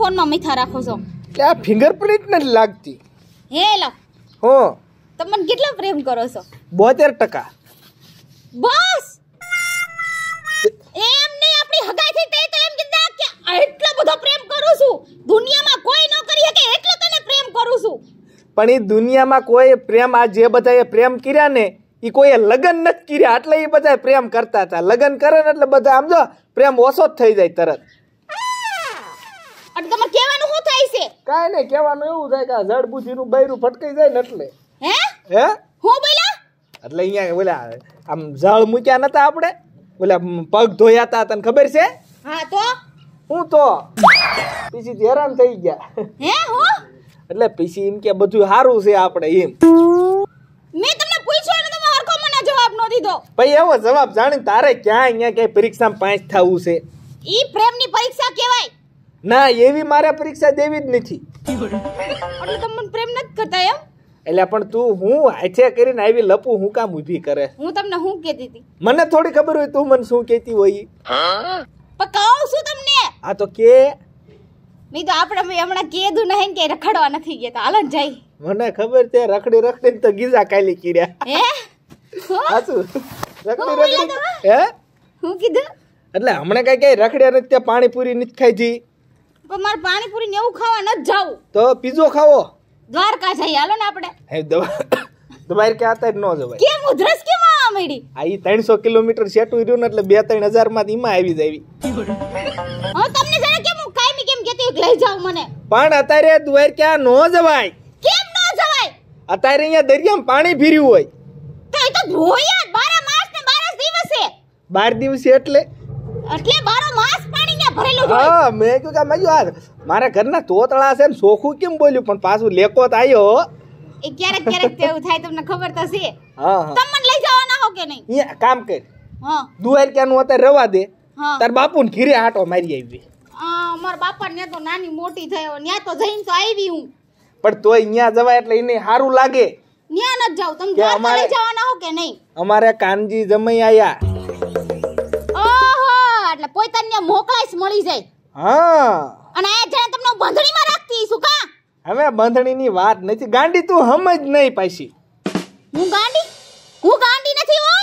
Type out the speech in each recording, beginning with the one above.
ફોનમાં મીઠા રાખો છો? એટલે આ ફિંગરપ્રિન્ટ નથી લાગતી. હે લો હો તમે કેટલા પ્રેમ કરો છો? 72%. બસ એમ નહીં, આપણી હગાઈ થઈ તે તો એમ કીધા કે એટલો બધો પ્રેમ કરું છું, દુનિયામાં કોઈ ન કરી શકે એટલો તને પ્રેમ કરું છું. પણ એ દુનિયામાં કોઈ પ્રેમ, આ જે બધાએ પ્રેમ કર્યા ને એ કોઈએ લગ્ન નથી કર્યા એટલે એ બધા પ્રેમ કરતા હતા. લગ્ન કરે ને એટલે બધા આમ જો પ્રેમ ઓછો જ થઈ જાય તરત. અટ તમારે કહેવાનું શું થાય છે? કાંઈ નહીં, કહેવાનું એવું થાય કે જડ બુદ્ધિનું બૈરું ફટકાઈ જાય ને એટલે. હે હે હું બોલ્યા? એટલે અહીંયા ઓલા આમ જળ મૂક્યા નતા આપણે, ઓલા પગ ધોયા હતા, તને ખબર છે? હા તો હું તો પછી હેરાન થઈ ગયા. હે હું એટલે પછી એમ કે બધું સારું છે આપણે એમ. મેં તમને પૂછ્યું ને તમે હરખો મને જવાબ ન દીધો. ભાઈ એવો જવાબ જાણીને તારે ક્યાં અહીંયા ક્યાંય પરીક્ષામાં પાસ થવું છે? ઈ પ્રેમની પરીક્ષા કહેવાય? ના, એવી મારે પરીક્ષા દેવી જ નથી. એટલે તમે મને પ્રેમ નથી કરતા એમ? એટલે પણ તું હું હાથે કરીને આવી લપુ હું કામ ઊભી કરે? હું તમને શું કહેતી હતી? મને થોડી ખબર હોય તું મને શું કહેતી હોય. પણ કહું છું તમને. હા તો કે. નહીં તો આપણે હમણાં કીધું નહીં કે રખડવા નથી ગયા, તો હાલો ને જાય. મને ખબર છે, રખડી રખડીને તો ગીઝા કાલી કર્યા. હે સાચું, રખડી રખડી. હે હું કીધું? એટલે હમણાં કઈ રખડ્યા નથી, ત્યાં પાણીપુરી નથી ખાઈ જી. પણ મારે પાણીપુરી ને એવું ખાવા નથી જાવું. તો પીઝો ખાવો. દ્વારકા જઈએ હાલો ને આપણે. હે દવાઈ કે આતા જ ન જવાય. કેમ ઉધરસ કેમ આવવા મળી? આ ઈ 300 કિલોમીટર સેટું રહ્યું ને એટલે 2-3 હજાર માં ઈમાં આવી જાવી. હું તમને જરા કેમ હું કાયમી કેમ કહેતી હોય લઈ જાવ મને? પણ અત્યારે દ્વારકા નો જવાય. કેમ ન જવાય? અત્યારે અહીંયા દરિયામાં પાણી ભર્યું હોય. તો એ તો ધોયા 12 માસ ને 12 દિવસે. 12 દિવસે એટલે 12 માસ પાણી ને ભરેલું હોય. હા, મેં કીધું કે મજો આ મારા ઘરના તોતળા છે ને સોખું કેમ બોલ્યું, પણ પાછું લેકોત આવ્યો. એ ક્યારેક ક્યારેક તો એવું થાય, તમને ખબર તો છે. હા હા, તમે મને લઈ જવાના હો કે નહીં? અહીંયા કામ કર, હા દ્વારકાનું અત્યારે રવા દે, હા. તાર બાપુને ઘીરે આટો મારી આવી. મારા બાપા ને તો નાની મોટી થયો, ન્યા તો જઈને તો આવી હું. પણ તોય અહીંયા જવાય એટલે એને સારું લાગે. ન્યા ન જાવ, તમે કે દ્વારકા લઈ જવાના હો કે નહીં? અમારે કાનજી જમાઈ આયા. ઓહો, એટલે પોતાને મોકલાઈશ મળી જાય. હા, અને આ જણે તમને બંધણીમાં રાખતી શું કા? હવે બંધણીની વાત નથી, ગાંડી તું સમજ નહીં પાછી. હું ગાંડી નથી હો.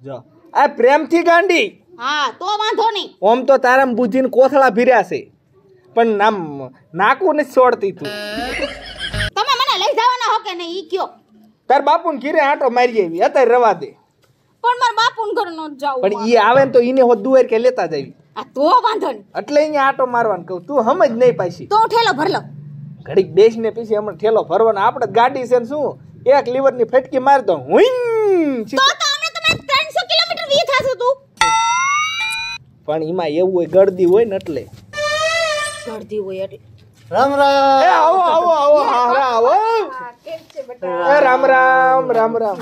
જો આ પ્રેમથી ગાંડી. હા તો વાંધો નહીં. ઓમ તો તારા બુદ્ધિને કોથળા ભીર્યા છે, પણ આમ નાકું નથી છોડતી તું. તમે મને લઈ જવાના હો કે નહીં ઈ કયો? તાર બાપુને ઘીરે આટો મારી આવી, અત્યારે રવા દે. પણ મારા બાપુને ઘર નો જાવ. પણ ઈ આવે ને તો ઈને હોત દુવેર કે લેતા જાવી. આ તો વાંધો નહીં. એટલે અહીંયા આટો મારવાનું કહું, તું સમજ નહીં પાછી. તો હું ઠેલો ભર લઉં. ઘડીક બેસીને પછી હમણાં ઠેલો ભરવાનો. આપણે ગાડી છે ને શું, એક લીવરની ફટકી મારી દો હુઈન. તો અમે તમે 300 કિલોમીટર વી થાશું તું. પણ એમાં એવું હોય, ગળદી હોય ને એટલે. ગળદી હોય એટલે. રામ રામ. એ આવો આવો આવો, હા આવો. કેમ છે બેટા? એ રામ રામ રામ રામ.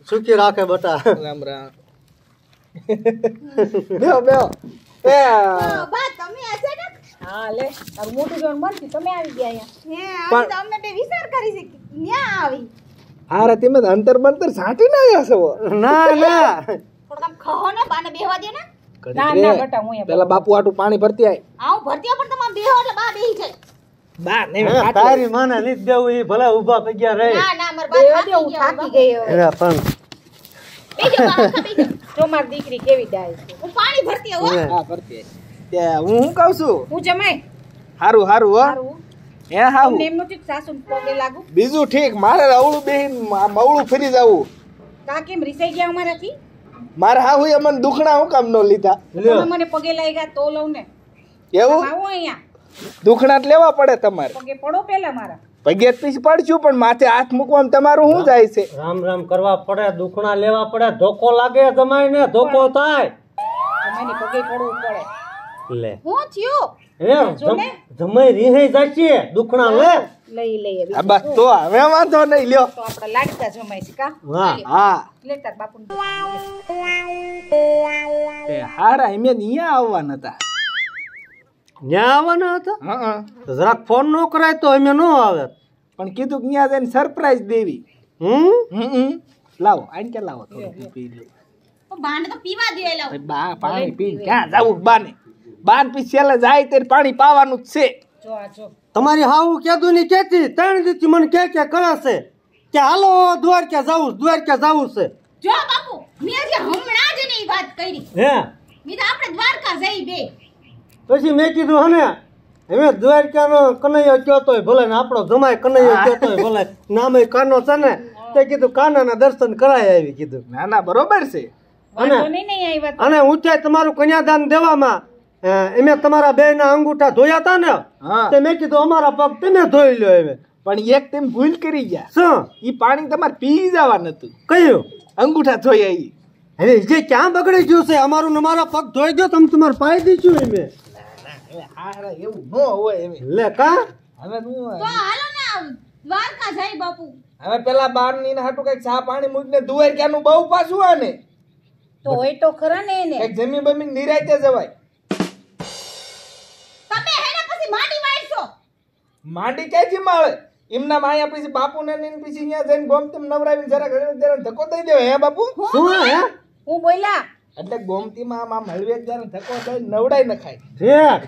સુખી રાખે બટા. રામ રામ. બેહો બેહો. એ બા તમે આજે ને? હા લે તારું મોટું જોન બનતી તમે આવી ગયા અહીંયા. હે આ તો અમે બે વિચાર કરી છે કે ન્યા આવી. આ રાતે મેં અંતર બંતર સાટી ના આવ્યા છો. ના ના થોડું કામ ખહો ને બાને બેહવા દે ને. ના ના બેટા હું અહીંયા પેલા બાપુ આટું પાણી ભરતી આય. આવું ભરતી પણ તમે બેહો એટલે બા બેહી જાય. બા નહીં તારી માને લીધ દેવું એ ભલે ઊભા થઈ ગયા રે. ના ના માર બા હું થાકી ગઈ હવે. એરા પણ બેજો બા બેજો. જો મારી દીકરી કેવી ડાય છે. હું પાણી ભરતી હો. હા ભરતી આય. તે હું કહું છું, હું જમાઈ હારું હારું હો. સારું હે હાઉ. તમને એમનું ચીક સાસુને પગે લાગુ. બીજું ઠીક, મારે અવળું બેહીન મવળું ફરી જવું. કા કેમ રીસાઈ ગયા અમારાથી? મારે હા હોય મને દુખણા હું કામ નો લીધા. તમે મને પગે લાગ્યા તો લઉં ને. એવું આવો અહીંયા દુખણા જ લેવા પડે તમારે. પગે પડો પેલા મારા. પગે પીછ પડશું પણ માથે હાથ મૂકવામાં તમારું શું જાય છે? રામ રામ કરવા પડે, દુખણા લેવા પડે, ધોકો લાગે જમાઈ ને, ધોકો થાય. તમારી પગે પડવું પડે. લે હું થયું? હે જમાઈ રીહી જાશે, દુખણા લે. લઈ લઈએ આ બસ તો હવે વાંધો નહીં, લ્યો. તો આપણે લાડકા જમાઈ છે કા? હા હા લે તાર બાપુને એ હારા એમે અહીંયા આવવાના હતા. ન્યા આવવાના હતા? હા તો જરાક ફોન નો કરાય તો અમે નો આવે. પણ કીધું કે ત્યાં જઈને સરપ્રાઈઝ દેવી. લાવો આઈને કે લાવો થોડું પી લો. બાને તો પીવા દે લાવ. બા પાણી પીને ક્યાં જાવું બાને? બાર પી છેલ્લે જાય ત્યારે પાણી પાવાનું જ છે. જો આ જો તમારી હાવું કેદું ની કેતી 3 દીથી મને કે કરે છે કે હાલો દ્વારકા જાવું છે. જો બાપુ મેં હજી હમણાં જ એની વાત કરી. હે મેં તો આપણે દ્વારકા જઈ બે. પછી મેં કીધું હને હવે દ્વારકાનો કનૈયો કયો તોય ભલે ને આપણો જમાય કનૈયો કયો તોય ભલે નામે કાનો છે ને તે કીધું કાનાના દર્શન કરાય આવી કીધું. ના ના બરોબર છે. વાંધો નહીં આવ્યા તો. અને ઊંચાઈ તમારું કન્યાદાન દેવામાં એમે તમારા બે ના અંગૂઠા ધોયા હતા ને હા. તે મેં કીધું અમારા પગ તમે ધોઈ લ્યો હવે. પણ એક તેમ ભૂલ કરી ગયા. શું ઈ પાણી તમારે પી જવાનું હતું. કયું અંગૂઠા ધોયા ઈ. હવે જે ક્યાં બગડી ગયું છે અમારું ને મારા પગ ધોઈ ગયો તમે તમારે પાઈ દીધું એમે એવું ન હોય એમ. લે કા હવે તો હાલો ને દ્વારકા જઈ બાપુ. હવે પેલા બાર ની હાટુ કઈક ચા પાણી મૂકીને દ્વારકાનું બહુ પાછું આને તો હોય તો ખરા ને એને. કઈક જમી બમી નિરાયતે જવાય. તમે હેને પછી માંડી વાળશો. માંડી ક્યાંથી મળે? એમના માયા પછી બાપુ ને પછી અહીંયા જઈને ગોમતી નવરાવીને જરા ધક્કો દઈ દેવો. હે બાપુ શું હે હું બોલ્યા એટલે ગોમતી માં આમ હળવે જયારે ધક્કો દઈ નવડાઈ નખાય. ઠેક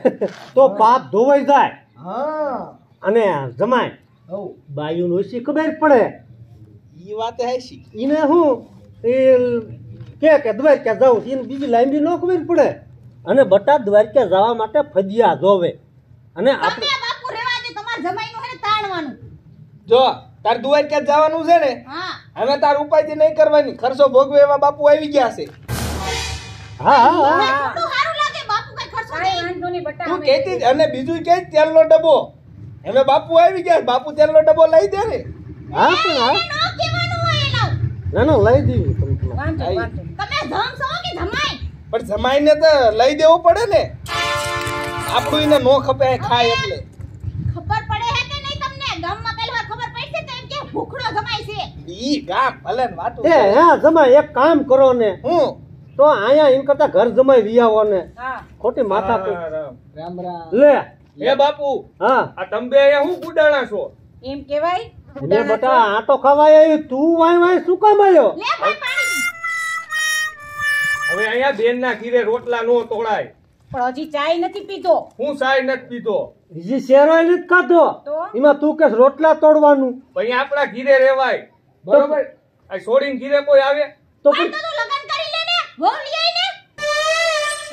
તો પાપ ધોવાઈ જાય. હા અને જમાય હવ બાયું ઓછી ખબર પડે ઈ વાત હાશી. એને હું એ કે દ્વારકા જાઉં એને બીજી લાંબી ન ખબર પડે. અને બટા દ્વારકા જવા માટે ફદિયા જોવે. અને આપણે તમે બાપુ રેવા દે. તમાર જમાઈનું હેને તાણવાનું. જો તાર દ્વારકા જવાનું છે ને હા હવે તાર ઉપાયથી નહીં કરવાની. ખર્ચો ભોગવે એવા બાપુ આવી ગયા છે. હા હા હા કેટલું સારું લાગે બાપુ કઈ ખર્ચો કાંઈ નહીં. વાંધો નહીં બટા તું અમે કહેતી જ. અને બીજું કે તેલનો ડબ્બો હવે બાપુ આવી ગયા. બાપુ તેલનો ડબ્બો લઈ દે ને. હા પણ હા એને નો કહેવાનું હોય એનો. ના ના લઈ દેવી તમે વાંધો આઈ. વાંધો તમે જમશો કે જમાઈ? પણ જમાઈને તો લઈ દેવું પડે ને. આપણું એને નો ખપે ખાય એટલે. ખબર પડે હે કે નહીં તમને? ગામમાં કઈ વાર ખબર પડશે તો એમ કે ભૂખડો જમાઈ છે. ઈ ગામ ભલે ને વાતું એ હા જમાય એક કામ કરો ને હું તો અહીંયા એમ કરતા ઘર જમાઈ વિયાવો ને હા ખોટી માથા રામ રામ. લે એ બાપુ હા આ તમે બે અહીંયા શું ગુડાણા છો? એમ કેવાય ને બટા આટો ખાવાય આવી તું વાય શું કામ આવ્યો? લે ભાઈ પાણી પી. હવે અહીંયા બેન ના ઘીરે રોટલા નો તોડાય. પણ હજી ચાય નથી પીતો હું સાય નથી પીતો. બીજી શેરવાય નથી ખાધો તો એમાં તું કે રોટલા તોડવાનું પછી આપણા ઘીરે રેવાય બરોબર. આ છોડીને ઘીરે કોઈ આવે તો આ તો તું લગન કરી લે ને. વહુ લઈ આઈ ને.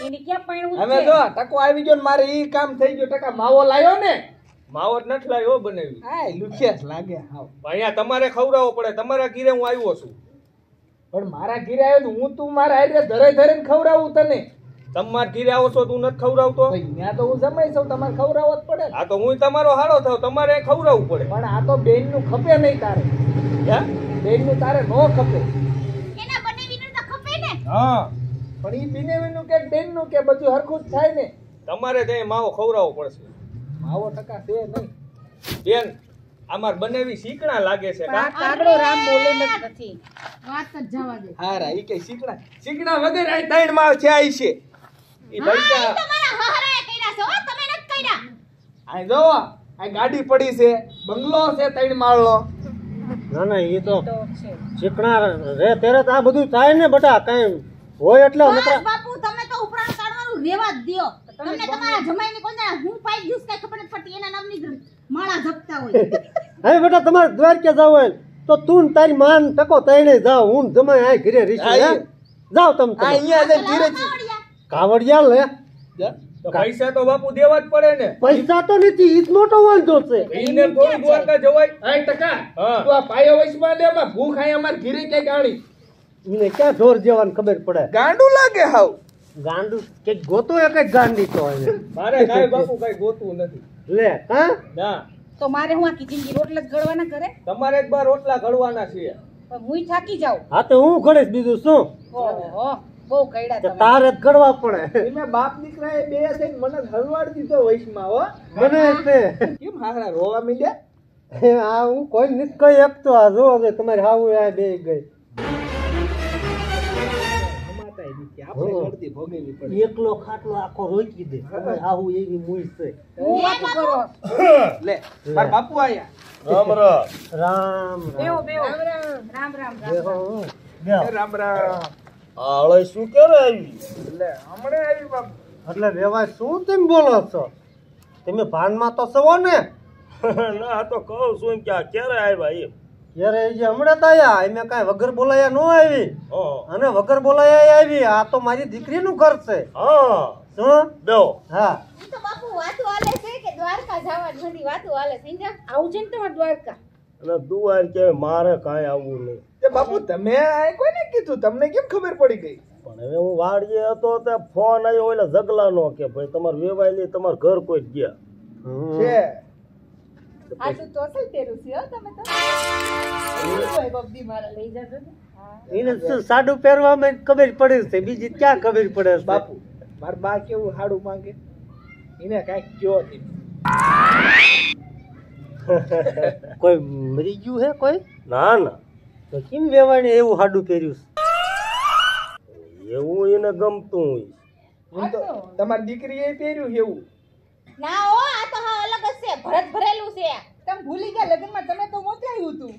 એને ક્યાં પૈણું હવે છે જો ટકો આવી ગયો ને મારે ઈ કામ થઈ ગયું. ટકા માવો લાયો ને માવો જ નથી લાવ્યો બનાવી. હા લુખિયાસ લાગે હાવ. અહીંયા તમારે ખવડાવવો પડે. તમારા ઘીરે હું આવ્યો છું. પણ મારા ઘીરે આવ્યો તો હું તું મારા હારે ધરે ધરે ખવડાવું તને. તમારા ઘીરે આવો છો તું નથી ખવડાવતો. ત્યાં તો હું જમાઈ છું. તમારે ખવડાવવો જ પડે ને. આ તો હું તમારો હાડો થાવ. તમારે ખવડાવવું પડે. પણ આ તો બેન નું ખપે નહીં તારે. હે? બેન નું તારે નો ખપે. એના બનેવીનું તો ખપે ને. હા પણ ઈ બિનેવીનું કે બેન નું કે બધું હરખું જ થાય ને. તમારે ત્યાં માવો ખવડાવવો પડશે. માવો ટકા છે નહીં. બેન અમાર બનેવી શીકણા લાગે છે પણ આ કા? કાગડો રામ બોલે જ નથી વાત જ જવા દે. હારા ઈ કે શીકણા વગર આ ત્રણ માળ છે આઈ છે. ઈ હા, પૈસા ઈ તમારા હાહરાએ કર્યા છે હો. તમે નથી કર્યા. આ જો આ ગાડી પડી છે. બંગલો છે ત્રણ માળનો. ના ના એ તો તો છે ચીકણા રે તેરે તો આ બધું થાય ને બટા કઈ હોય એટલે બસ નકરા બાપુ તમે તો ઉપરાણ કાઢવાનું રેવા જ દ્યો. તમને તમારા જમાઈને કોને હું પાઈ ગયું કઈ ખબર નથી પડતી. એના નામની માળા જપતા હોય. હવે બેટા તમારે દ્વારકા જાવ હોય તો તું ને તારી માન ટકો તઈને જાવ હું ને જમાઈ આ ઘરે રીશું હે જાવ તમે આ અહીંયા જઈને ધીરે કાવડિયા. કાવડિયા લે તો પૈસા તો બાપુ દેવા જ પડે ને. પૈસા તો નથી ઈ જ મોટો વાંધો છે એને થોડી દ્વારકા જવાય. આ ટકા હા. તું આ પાયો વૈશમાં દે માં ભૂખ આય અમાર ઘીરે કે ગાણી. એને ક્યાં ઢોર જેવાની ખબર પડે ગાંડું લાગે હાવ. ગાંડું કે ગોતો એક જ ગાંડી તો એને મારે કાંઈ બાપુ કાંઈ ગોતવું નથી. લે હા ના તો મારે હું આખી જિંદગી રોટલા જ ગળવાના કરે તમારે જ બાર રોટલા ઘડવાના છે. પણ હુંય થાકી જાઉં હા તો હું ઘડીશ બીજું શું ઓહો બહુ કઈડા કે તમે તારે જ કરવા પડે એમે બાપ દીકરા એ બે થઈને મને હલવાડ દીધો વૈશમાં હો. મને તે કેમ હારા રોવા મીડ્યા? આ હું કોઈ નથી કઈ શકતો આ જો હવે તમારી હાવું આ બે ગઈ અમાતાય દીધી. આપણે હો. ગળતી ભોગવવી પડે. એકલો ખાટલો આખો રોકી દે તમારી હાવું એવી મૂઈ છે હું વાતું કરો લે માર બાપુ આયા. રામ રામ. રામ બેહો બેહો રામ રામ બેહો. એ રામ રામ. આળે શું કરે આવી? લે હમણે આવી બાપુ. એટલે વેવાય શું તેમ બોલો છો? તમે ભાનમાં તો છો ને? ના તો કહું છું કે આ ક્યારે આવ્યા એમ. યાર એ જે હમણાં તો આયા એમે કાંઈ વગર બોલાયા ન આવી હા અને વગર બોલાયા આવી. આ તો મારી દીકરીનું ઘર છે. હા શું? બેહો. હા ઈ તો બાપુ વાતો હાલે છે કે દ્વારકા જવાની બધી વાતો હાલે છે સમજ્યા? આવું છે ને તમારે દ્વારકા? અને દુવાર કે મારે કાંઈ આવવું નહીં. તે બાપુ તમે આ કોઈને કીધું? તમને કેમ ખબર પડી ગઈ? પણ હવે હું વાડીએ હતો તે ફોન આવ્યો એટલે જગલાનો કે ભાઈ તમારે વેવાય નહીં, તમારે ઘર કોઈ જ ગયા. છે આટલું તો અસલ પહેર્યું છે હો તમે તો. ઓય બબડી મારા લઈ જજો ને. એને શું સાડું પહેરવામાં ખબર પડે છે, બીજી ક્યાં ખબર પડે છે? બાપુ મારા બા કેવું હાડું માંગે એને કાંઈક કયો હતી. કોઈ મરી ગયું હે કોઈ? ના ના તો કેમ વેવાણે એવું હાડું પહેર્યું છે? એવું એને ગમતું હોય. હું તો તમારી દીકરીએ પહેર્યું છે એવું. ના હો આ તો હા અલગ જ છે ભરત ભરેલું છે. તમે ભૂલી ગયા લગ્નમાં તમે તો મોકલાયું હતું.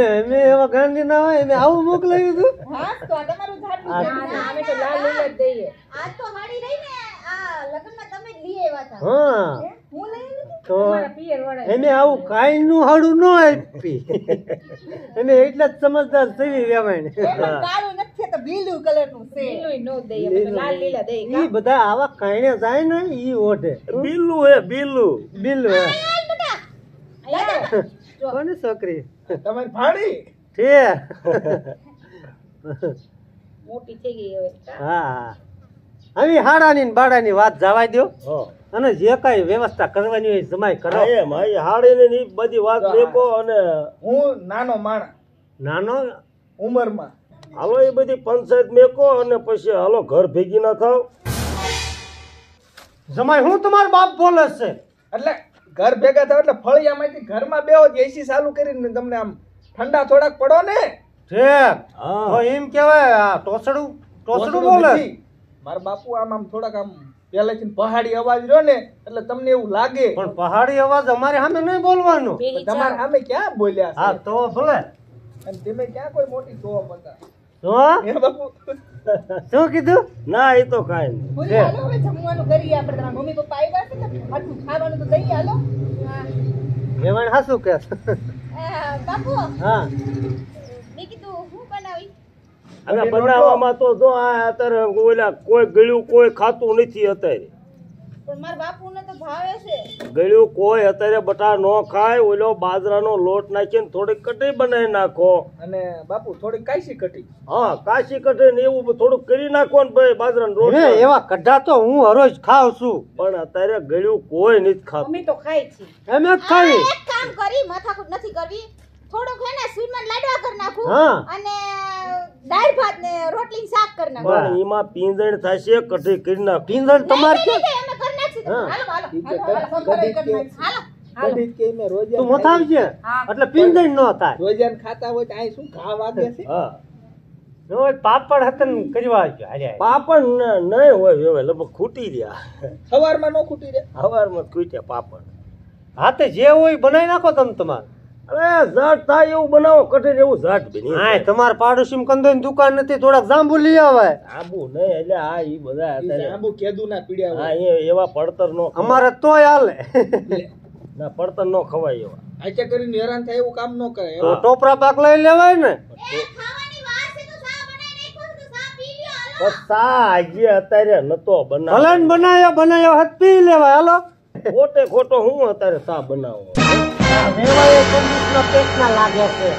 એમે એવા ગાંધી ના હોય એમે આવું મોકલાયું હતું. હા તો આ તમારું ઝાડવું આ છે. ના, અમે તો લાલ લીલા જ દઈએ. આ તો હાડી રહી ને આ લગ્નમાં તમે જ લઈ આવ્યા હતા. હા હું લઈ આવી હતી? તો તમારા પિયર વાળા એમે આવું કાઈ નું હાડું ન આપી. એને એટલા જ સમજદાર થઈ વેવાણે. એમાં કાળું નથી તો બ્લુ કલરનું છે. લીલું નો દઈએ અમે તો લાલ લીલા દઈએ. ઈ બધા આવા કાઈને જાય ને ઈ ઓઢે. બીલું હે બીલું. બિલ અહીંયા કોની છોકરી તમારી ભાડી છે? મોટી થઈ ગઈ હવે. હા હવે હાડાની ને બાડાની વાત જવા દો હા અને જે કઈ વ્યવસ્થા કરવાની હોય જમાઈ કરો. હા, એમ આ હાડીને ને ઈ બધી વાત લેકો અને હું નાનો માણસ નાનો ઉંમરમાં હાલો એ બધી પંચાયત મેકો અને પછી હાલો ઘર ભેગી ના થાવ. જમાઈ હું તમારો બાપ બોલે છે? એટલે ઘર ભેગા થાવ એટલે ફળિયામાંથી ઘરમાં બેહો એસી ચાલુ કરીને તમને આમ ઠંડા થોડાક પડો ને. ઠેક હા તો એમ કેવાય આ ટોસડું ટોસડું બોલે. નથી. મારા બાપુ આમ થોડાક આમ પહેલેથી પહાડી અવાજ રહ્યો ને એટલે તમને એવું લાગે પણ પહાડી અવાજ અમારે સામે નહીં બોલવાનો. બેરી તમારે સામે ક્યાં બોલ્યા હા છે? તો ભલે. અને તમે ક્યાં કોઈ મોટી તોપ હતા? શું હે બાપુ શું કીધું? ના એ તો કાંઈ નહીં. બોલી હાલો હવે જમવાનું કરીએ આપણે. તમારા મમ્મી પપ્પા આવ્યા છે ને આટલું ખાવાનું તો દઈએ હાલો. વેવાણ હાસું કે બાપુ હા મેં કીધું હું બનાવી અને બનાવવામાં તો જો આ અત્યારે ઓલા કોઈ ગળ્યું કોઈ ખાતું નથી અત્યારે. પણ મારા બાપુને તો ભાવે છે. ગળ્યું કોઈ અત્યારે બટા નો ખાય. ઓલો બાજરાનો લોટ નાખીને થોડીક કઢી બનાવી નાખો. અને બાપુ થોડી કાશી કટી હા કાશી કઢી ને એવું બધું થોડુંક કરી નાખો ને ભાઈ બાજરાનો રોટ. હે એવા કઢા તો હું હરોજ ખાઉં છું. પણ અત્યારે ગળ્યું કોઈ નથી ખાતું. મમ્મી તો ખાય છે. એમ જ ખાઈ. એક કામ કરી માથાકૂટ નથી કરવી. થોડુંક હે ને સ્વીટમાં લાડવા કરી નાખું હા. અને દાળ ભાત ને રોટલી ને શાક કરી નાખું. પણ એમાં પીંજણ થશે કઢી કરી નાખો. પીંજણ તમારે નહીં, કે નહીં, અમે કરી નાખીશું. હા. હાલો હાલો ઈ કે હાલો, કઢી કે હાલો કઢી કે મેં રોજ તું મથાવજે એટલે પીંજણ ન થાય. રોજાન ખાતા હોય તો આ શું ઘા વાગે છે? હા રોજ પાપડ હતન કરવા આવજો. હારે પાપડ નહીં હોય હવે લગભગ ખૂટી રહ્યા. સવારમાં નો ખૂટી રે. સવારમાં જ ખૂટ્યા પાપડ. હા તે જે હોય બનાવી નાખો તમે તમારે. અરે ઝાટ થાય એવું બનાવો કઢી એવું ઝાટ બની હા તમારે પાડોશી કંદોની દુકાન નથી થોડાક જાંબુ લઈ આવે. આબુ નહીં એટલે આ ઈ બધા ઈ અત્યારે જાંબુ કેદું ના પીડ્યા હા હોય. એવા પડતર નો અમારે તોય હાલે. ના પડતર નો ખવાય એવા. આચા કરીને હેરાન થાય એવું કામ ન કરે. તો ટોપરા પાક લઈ લેવાય ને. એ ખાવાની વાર છે તો ચા બનાવી નાખો તો ચા પી લ્યો હાલો. બસ આ હજી અત્યારે નતો બનાવ. ભલે બનાવ્યો હાથ પી લેવાય. હાલો ખોટે ખોટો હું અત્યારે સા બનાવો. વેવાય કંજૂસના પેટના લાગે છે.